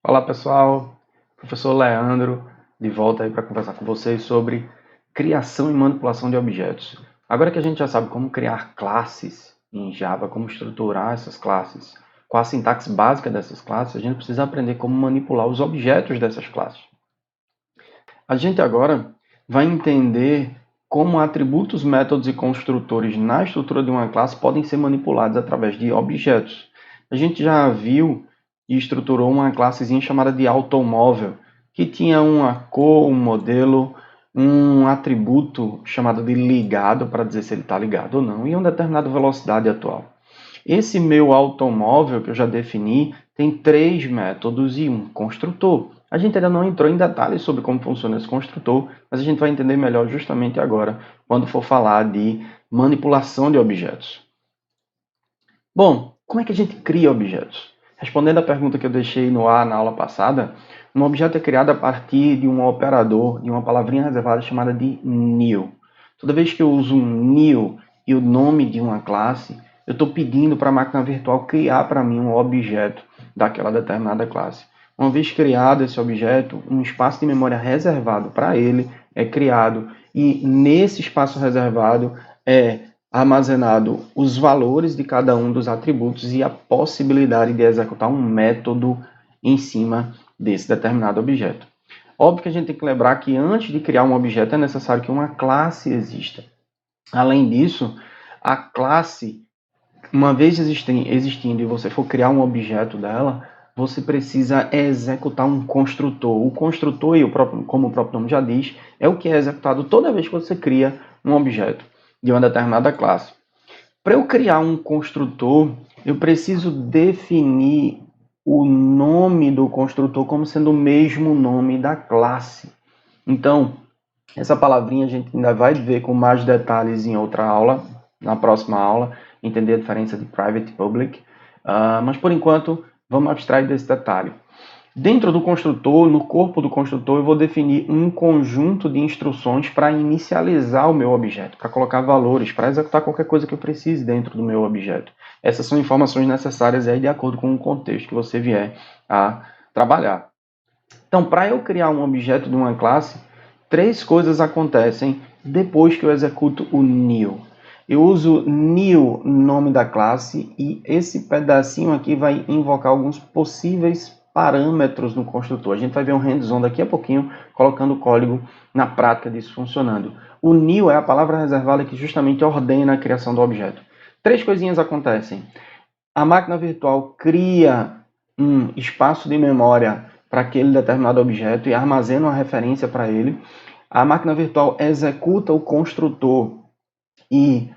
Olá pessoal, professor Leandro, de volta aí para conversar com vocês sobre criação e manipulação de objetos. Agora que a gente já sabe como criar classes em Java, como estruturar essas classes, qual a sintaxe básica dessas classes, a gente precisa aprender como manipular os objetos dessas classes. A gente agora vai entender como atributos, métodos e construtores na estrutura de uma classe podem ser manipulados através de objetos. A gente já viu e estruturou uma classezinha chamada de automóvel, que tinha uma cor, um modelo, um atributo chamado de ligado, para dizer se ele está ligado ou não, e uma determinada velocidade atual. Esse meu automóvel que eu já defini tem 3 métodos e um construtor. A gente ainda não entrou em detalhes sobre como funciona esse construtor, mas a gente vai entender melhor justamente agora, quando for falar de manipulação de objetos. Bom, como é que a gente cria objetos? Respondendo à pergunta que eu deixei no ar na aula passada, um objeto é criado a partir de um operador, de uma palavrinha reservada chamada de new. Toda vez que eu uso um new e o nome de uma classe, eu estou pedindo para a máquina virtual criar para mim um objeto daquela determinada classe. Uma vez criado esse objeto, um espaço de memória reservado para ele é criado e nesse espaço reservado é armazenado os valores de cada um dos atributos e a possibilidade de executar um método em cima desse determinado objeto. Óbvio que a gente tem que lembrar que antes de criar um objeto é necessário que uma classe exista. Além disso, a classe, uma vez existindo e você for criar um objeto dela, você precisa executar um construtor. O construtor, como o próprio nome já diz, é o que é executado toda vez que você cria um objeto de uma determinada classe. Para eu criar um construtor, eu preciso definir o nome do construtor como sendo o mesmo nome da classe. Então, essa palavrinha a gente ainda vai ver com mais detalhes em outra aula, na próxima aula, entender a diferença de private e public. Mas por enquanto, vamos abstrair desse detalhe. Dentro do construtor, no corpo do construtor, eu vou definir um conjunto de instruções para inicializar o meu objeto, para colocar valores, para executar qualquer coisa que eu precise dentro do meu objeto. Essas são informações necessárias aí de acordo com o contexto que você vier a trabalhar. Então, para eu criar um objeto de uma classe, 3 coisas acontecem depois que eu executo o new. Eu uso new, nome da classe, e esse pedacinho aqui vai invocar alguns possíveis parâmetros no construtor. A gente vai ver um hands-on daqui a pouquinho, colocando o código na prática disso funcionando. O new é a palavra reservada que justamente ordena a criação do objeto. 3 coisinhas acontecem. A máquina virtual cria um espaço de memória para aquele determinado objeto e armazena uma referência para ele. A máquina virtual executa o construtor e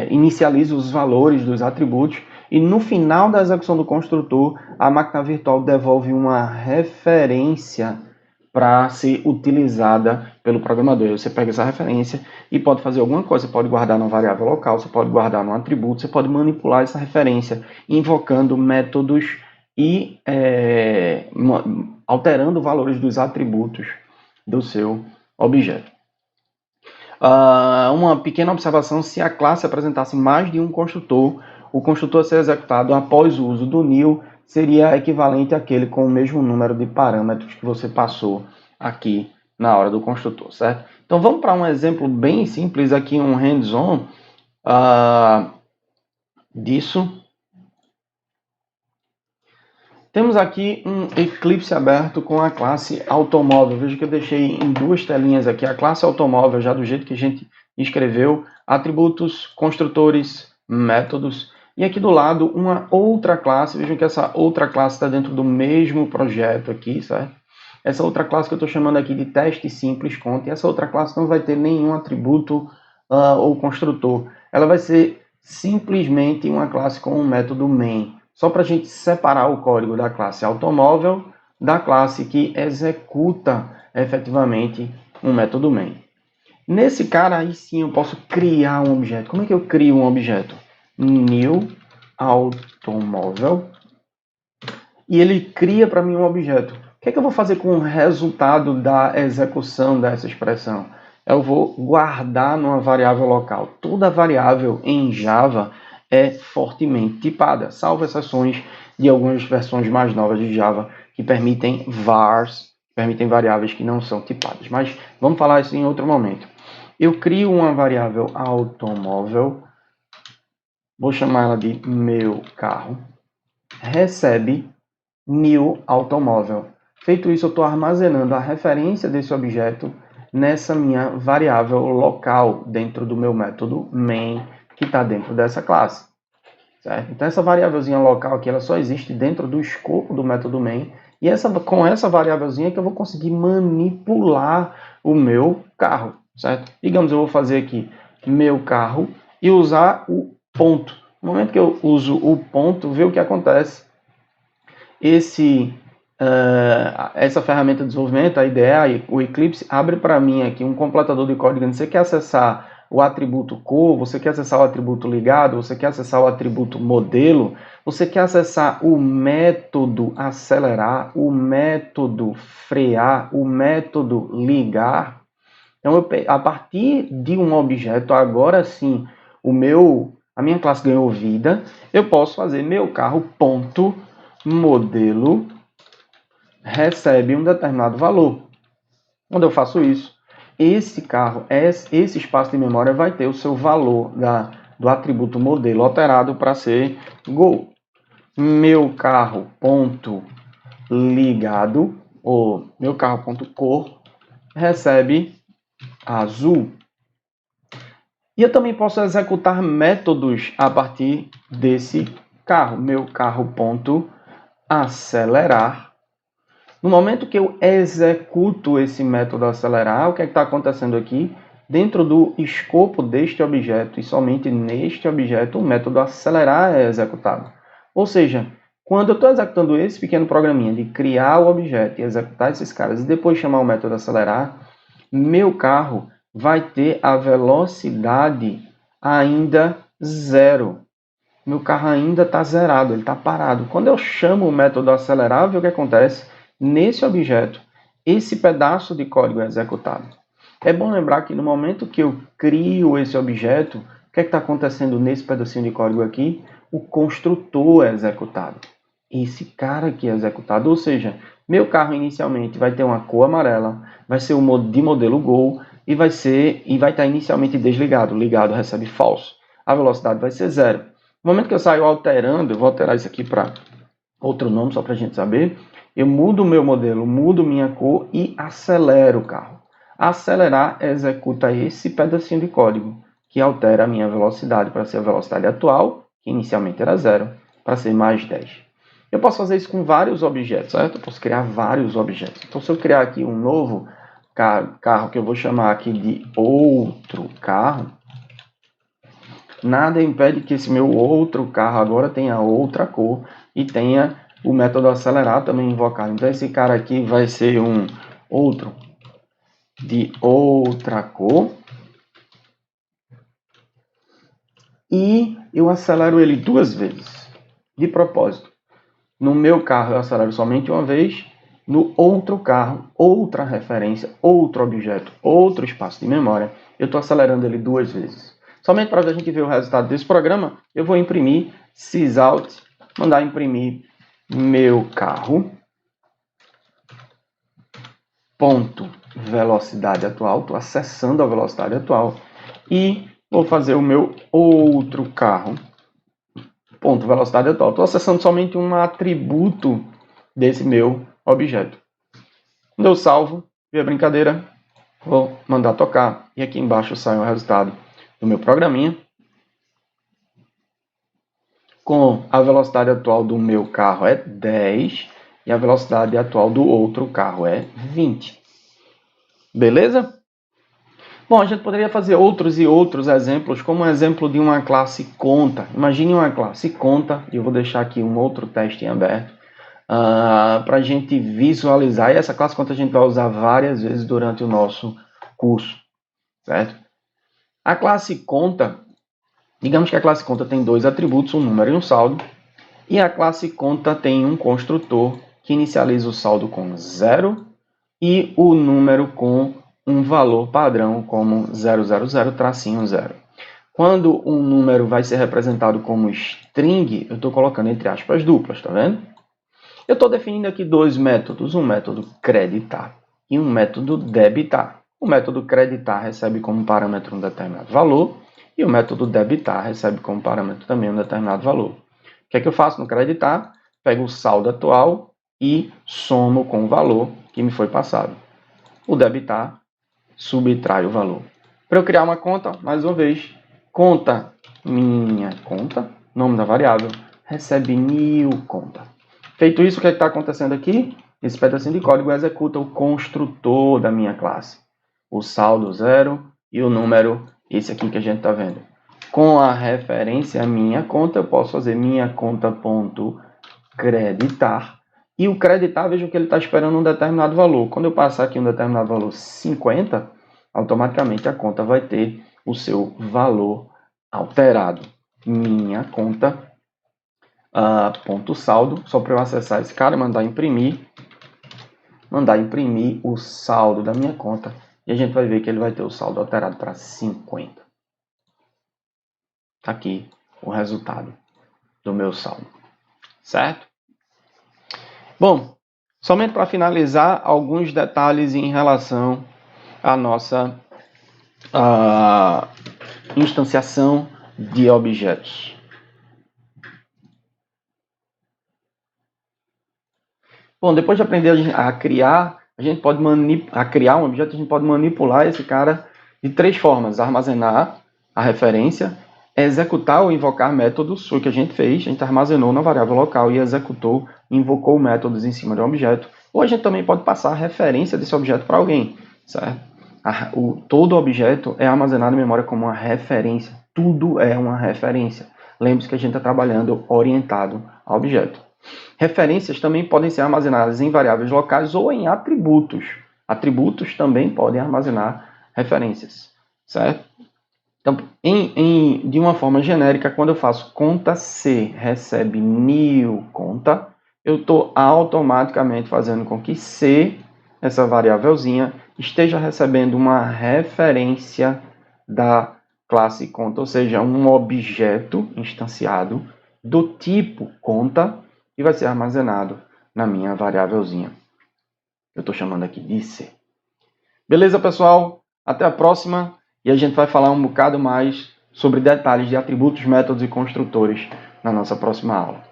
inicializa os valores dos atributos, e no final da execução do construtor, a máquina virtual devolve uma referência para ser utilizada pelo programador. Você pega essa referência e pode fazer alguma coisa. Você pode guardar numa variável local, você pode guardar num atributo, você pode manipular essa referência, invocando métodos e alterando valores dos atributos do seu objeto. Uma pequena observação: se a classe apresentasse mais de um construtor, o construtor a ser executado após o uso do new seria equivalente àquele com o mesmo número de parâmetros que você passou aqui na hora do construtor, certo? Então vamos para um exemplo bem simples aqui, um hands-on disso. Temos aqui um Eclipse aberto com a classe automóvel. Veja que eu deixei em 2 telinhas aqui a classe automóvel, já do jeito que a gente escreveu, atributos, construtores, métodos. E aqui do lado uma outra classe. Vejam que essa outra classe está dentro do mesmo projeto aqui, certo? Essa outra classe que eu estou chamando aqui de teste simples conta. E essa outra classe não vai ter nenhum atributo ou construtor. Ela vai ser simplesmente uma classe com um método main. Só para a gente separar o código da classe automóvel da classe que executa efetivamente um método main. Nesse cara aí sim eu posso criar um objeto. Como é que eu crio um objeto? New automóvel. E ele cria para mim um objeto. O que é que eu vou fazer com o resultado da execução dessa expressão? Eu vou guardar numa variável local. Toda variável em Java é fortemente tipada, salvo exceções de algumas versões mais novas de Java que permitem vars, permitem variáveis que não são tipadas. Mas vamos falar isso em outro momento. Eu crio uma variável automóvel, vou chamar ela de meu carro, recebe new automóvel. Feito isso, eu estou armazenando a referência desse objeto nessa minha variável local dentro do meu método main, que está dentro dessa classe. Certo? Então, essa variávelzinha local aqui, ela só existe dentro do escopo do método main, e com essa variávelzinha que eu vou conseguir manipular o meu carro. Certo? Digamos, eu vou fazer aqui meu carro e usar o ponto. No momento que eu uso o ponto, vê o que acontece. Essa ferramenta de desenvolvimento, a IDE, o Eclipse, abre para mim aqui um completador de código. Você quer acessar o atributo cor, você quer acessar o atributo ligado, você quer acessar o atributo modelo, você quer acessar o método acelerar, o método frear, o método ligar. Então, a partir de um objeto, agora sim, a minha classe ganhou vida, eu posso fazer meu carro ponto modelo recebe um determinado valor. Quando eu faço isso, esse espaço de memória vai ter o seu valor do atributo modelo alterado para ser Gol. Meu carro ponto ligado, ou meu carro ponto cor, recebe azul. E eu também posso executar métodos a partir desse carro. Meu carro ponto acelerar. No momento que eu executo esse método acelerar, o que é que está acontecendo aqui? Dentro do escopo deste objeto e somente neste objeto, o método acelerar é executado. Ou seja, quando eu estou executando esse pequeno programinha de criar o objeto e executar esses caras e depois chamar o método acelerar, meu carro vai ter a velocidade ainda zero. Meu carro ainda está zerado, ele está parado. Quando eu chamo o método acelerar, o que acontece? Nesse objeto, esse pedaço de código é executado. É bom lembrar que no momento que eu crio esse objeto, o que está acontecendo nesse pedacinho de código aqui? O construtor é executado. Esse cara aqui é executado, ou seja, meu carro inicialmente vai ter uma cor amarela, vai ser de modelo Gol e vai estar inicialmente desligado. Ligado recebe falso. A velocidade vai ser zero. No momento que eu saio alterando, eu vou alterar isso aqui para outro nome só para a gente saber. Eu mudo o meu modelo, mudo minha cor e acelero o carro. Acelerar executa esse pedacinho de código que altera a minha velocidade para ser a velocidade atual, que inicialmente era 0, para ser mais 10. Eu posso fazer isso com vários objetos, certo? Eu posso criar vários objetos. Então, se eu criar aqui um novo carro que eu vou chamar aqui de outro carro, nada impede que esse meu outro carro agora tenha outra cor e tenha o método acelerar também invocado. Então, esse cara aqui vai ser um outro de outra cor. E eu acelero ele duas vezes, de propósito. No meu carro eu acelero somente uma vez, no outro carro, outra referência, outro objeto, outro espaço de memória, eu estou acelerando ele duas vezes. Somente para a gente ver o resultado desse programa, eu vou imprimir sysout, mandar imprimir meu carro, ponto velocidade atual, estou acessando a velocidade atual, e vou fazer o meu outro carro, ponto velocidade atual. Estou acessando somente um atributo desse meu objeto. Quando eu salvo, vi a brincadeira, vou mandar tocar, e aqui embaixo sai o resultado do meu programinha, com a velocidade atual do meu carro é 10 e a velocidade atual do outro carro é 20. Beleza? Bom, a gente poderia fazer outros e outros exemplos, como o exemplo de uma classe conta. Imagine uma classe conta, e eu vou deixar aqui um outro teste em aberto, para a gente visualizar. E essa classe conta a gente vai usar várias vezes durante o nosso curso, certo? A classe conta, digamos que a classe conta tem dois atributos, um número e um saldo, e a classe conta tem um construtor que inicializa o saldo com 0 e o número com um valor padrão como 000-0. Quando um número vai ser representado como string, eu estou colocando entre aspas duplas, tá vendo? Eu estou definindo aqui dois métodos, um método creditar e um método debitar. O método creditar recebe como parâmetro um determinado valor e o método debitar recebe como parâmetro também um determinado valor. O que é que eu faço no creditar? Pego o saldo atual e somo com o valor que me foi passado. O debitar subtrai o valor. Para eu criar uma conta, mais uma vez, conta minha conta, nome da variável, recebe new conta. Feito isso, o que está acontecendo aqui? Esse pedacinho de código executa o construtor da minha classe. O saldo 0 e o número, esse aqui que a gente está vendo. Com a referência minha conta, eu posso fazer minha conta.creditar. E o creditar, veja que ele está esperando um determinado valor. Quando eu passar aqui um determinado valor 50, automaticamente a conta vai ter o seu valor alterado. Minha conta ponto saldo, só para eu acessar esse cara, mandar imprimir o saldo da minha conta e a gente vai ver que ele vai ter o saldo alterado para 50. Tá aqui o resultado do meu saldo, certo? Bom, somente para finalizar, alguns detalhes em relação à nossa instanciação de objetos. Bom, depois de aprender a criar, criar um objeto, a gente pode manipular esse cara de três formas: armazenar a referência, executar ou invocar métodos, foi o que a gente fez, a gente armazenou na variável local e executou, invocou métodos em cima de um objeto, ou a gente também pode passar a referência desse objeto para alguém, certo? Todo objeto é armazenado em memória como uma referência, tudo é uma referência. Lembre-se que a gente está trabalhando orientado a objeto. Referências também podem ser armazenadas em variáveis locais ou em atributos. Atributos também podem armazenar referências, certo? Então, de uma forma genérica, quando eu faço conta C recebe new conta, eu estou automaticamente fazendo com que C, essa variávelzinha, esteja recebendo uma referência da classe conta, ou seja, um objeto instanciado do tipo conta e vai ser armazenado na minha variávelzinha. Eu estou chamando aqui de C. Beleza, pessoal? Até a próxima e a gente vai falar um bocado mais sobre detalhes de atributos, métodos e construtores na nossa próxima aula.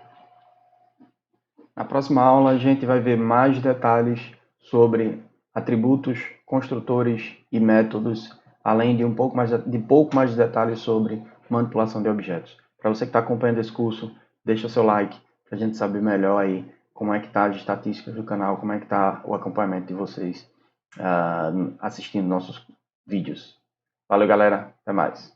Na próxima aula a gente vai ver mais detalhes sobre atributos, construtores e métodos, além de pouco mais de detalhes sobre manipulação de objetos. Para você que está acompanhando esse curso, deixa o seu like para a gente saber melhor aí como é que está as estatísticas do canal, como é que está o acompanhamento de vocês assistindo nossos vídeos. Valeu, galera. Até mais.